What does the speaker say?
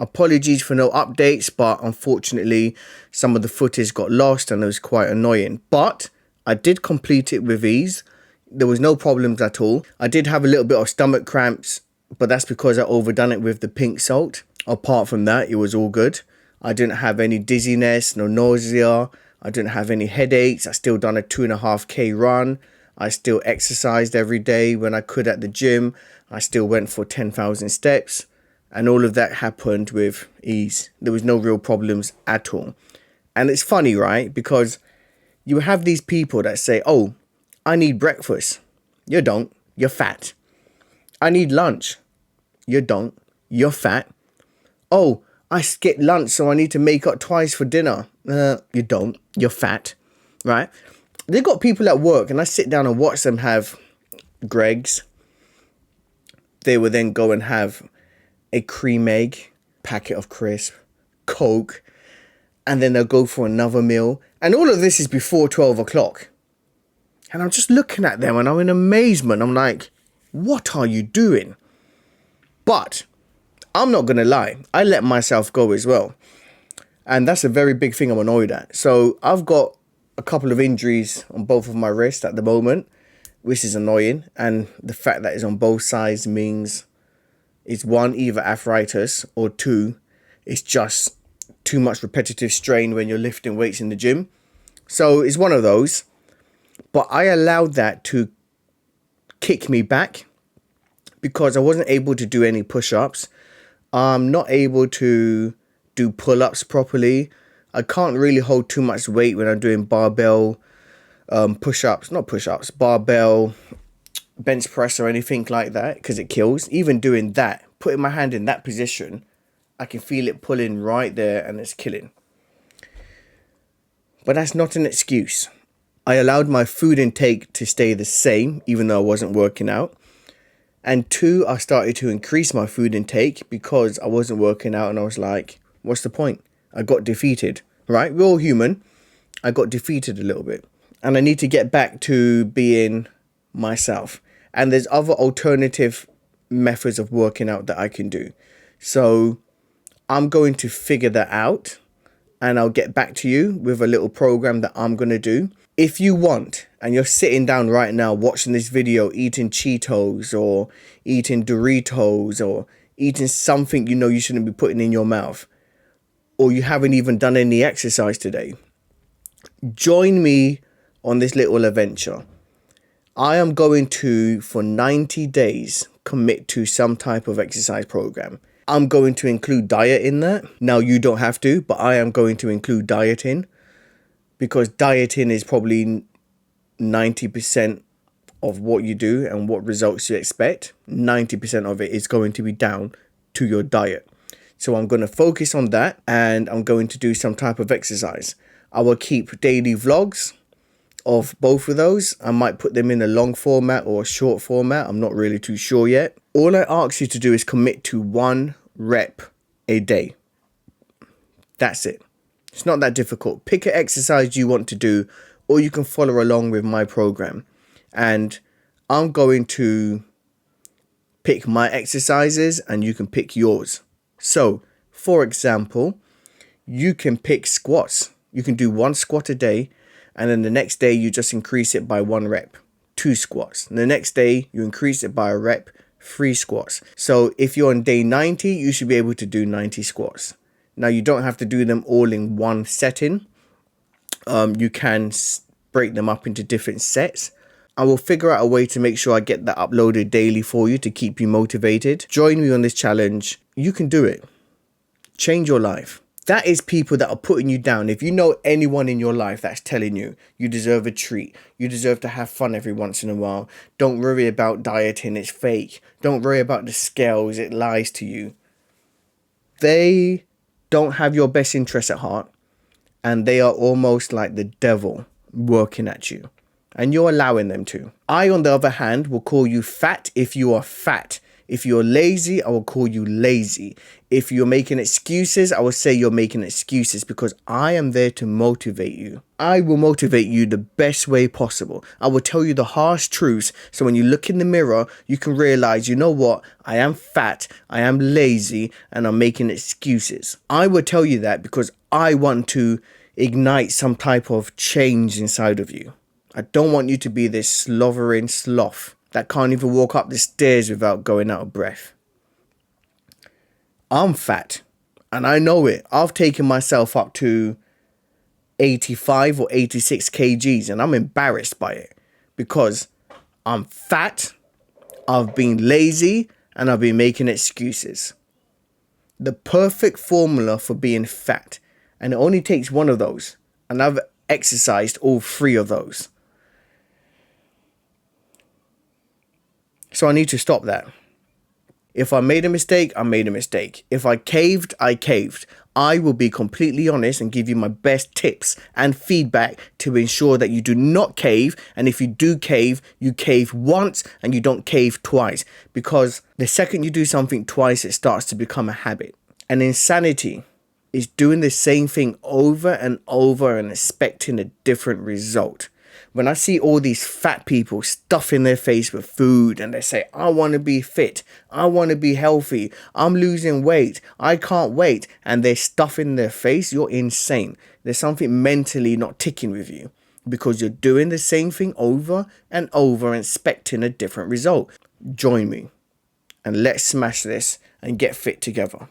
Apologies for no updates, but unfortunately some of the footage got lost and it was quite annoying. But I did complete it with ease. There was no problems at all. I did have a little bit of stomach cramps, but that's because I overdone it with the pink salt. Apart from that, it was all good. I didn't have any dizziness, no nausea. I didn't have any headaches. I still done a 2.5K run. I still exercised every day when I could at the gym. I still went for 10,000 steps. And all of that happened with ease. There was no real problems at all. And it's funny, right? Because you have these people that say, oh, I need breakfast. You don't. You're fat. I need lunch. You don't. You're fat. Oh, I skipped lunch, so I need to make up twice for dinner. You don't. You're fat. Right? They got people at work, and I sit down and watch them have Greggs. They will then go and have a cream egg, packet of crisp, Coke, and then they'll go for another meal. And all of this is before 12 o'clock. And I'm just looking at them and I'm in amazement. I'm like, what are you doing? But I'm not going to lie. I let myself go as well. And that's a very big thing I'm annoyed at. So I've got a couple of injuries on both of my wrists at the moment, which is annoying. And the fact that it's on both sides means it's one, either arthritis, or two, it's just too much repetitive strain when you're lifting weights in the gym. So it's one of those. But I allowed that to kick me back because I wasn't able to do any push-ups. I'm not able to do pull-ups properly. I can't really hold too much weight when I'm doing barbell barbell bench press or anything like that because it kills. Even doing that, putting my hand in that position, I can feel it pulling right there and it's killing. But that's not an excuse. I allowed my food intake to stay the same even though I wasn't working out. And two, I started to increase my food intake because I wasn't working out and I was like, what's the point? I got defeated, right? We're all human. I got defeated a little bit. And I need to get back to being myself. And there's other alternative methods of working out that I can do. So I'm going to figure that out and I'll get back to you with a little program that I'm going to do. If you want, and you're sitting down right now watching this video, eating Cheetos or eating Doritos or eating something you know you shouldn't be putting in your mouth, or you haven't even done any exercise today, join me on this little adventure. I am going to, for 90 days, commit to some type of exercise program. I'm going to include diet in that. Now, you don't have to, but I am going to include dieting because dieting is probably 90% of what you do and what results you expect. 90% of it is going to be down to your diet. So I'm going to focus on that and I'm going to do some type of exercise. I will keep daily vlogs of both of those. I might put them in a long format or a short format. I'm not really too sure yet. All I ask you to do is commit to 1 rep a day. That's it. It's not that difficult. Pick an exercise you want to do, or you can follow along with my program. And I'm going to pick my exercises and you can pick yours. So, for example, you can pick squats. You can do 1 squat a day, and then the next day you just increase it by 1 rep, 2 squats. And the next day you increase it by a rep, 3 squats. So if you're on day 90, you should be able to do 90 squats. Now, you don't have to do them all in one setting. You can break them up into different sets. I will figure out a way to make sure I get that uploaded daily for you to keep you motivated. Join me on this challenge. You can do it. Change your life. That is people that are putting you down. If you know anyone in your life that's telling you, you deserve a treat, you deserve to have fun every once in a while, don't worry about dieting, it's fake, don't worry about the scales, it lies to you. They don't have your best interests at heart, and they are almost like the devil working at you, and you're allowing them to. I, on the other hand, will call you fat if you are fat. If you're lazy, I will call you lazy. If you're making excuses, I will say you're making excuses, because I am there to motivate you. I will motivate you the best way possible. I will tell you the harsh truths, so when you look in the mirror, you can realize, you know what? I am fat, I am lazy, and I'm making excuses. I will tell you that because I want to ignite some type of change inside of you. I don't want you to be this slobbering sloth that can't even walk up the stairs without going out of breath. I'm fat, and I know it. I've taken myself up to 85 or 86 kgs, and I'm embarrassed by it because I'm fat, I've been lazy, and I've been making excuses. The perfect formula for being fat, and it only takes one of those, and I've exercised all three of those. So I need to stop that. If I made a mistake, I made a mistake. If I caved, I caved. I will be completely honest and give you my best tips and feedback to ensure that you do not cave. And if you do cave, you cave once and you don't cave twice. Because the second you do something twice, it starts to become a habit. And insanity is doing the same thing over and over and expecting a different result. When I see all these fat people stuffing their face with food and they say, I want to be fit, I want to be healthy, I'm losing weight, I can't wait, and they're stuffing their face, you're insane. There's something mentally not ticking with you because you're doing the same thing over and over and expecting a different result. Join me and let's smash this and get fit together.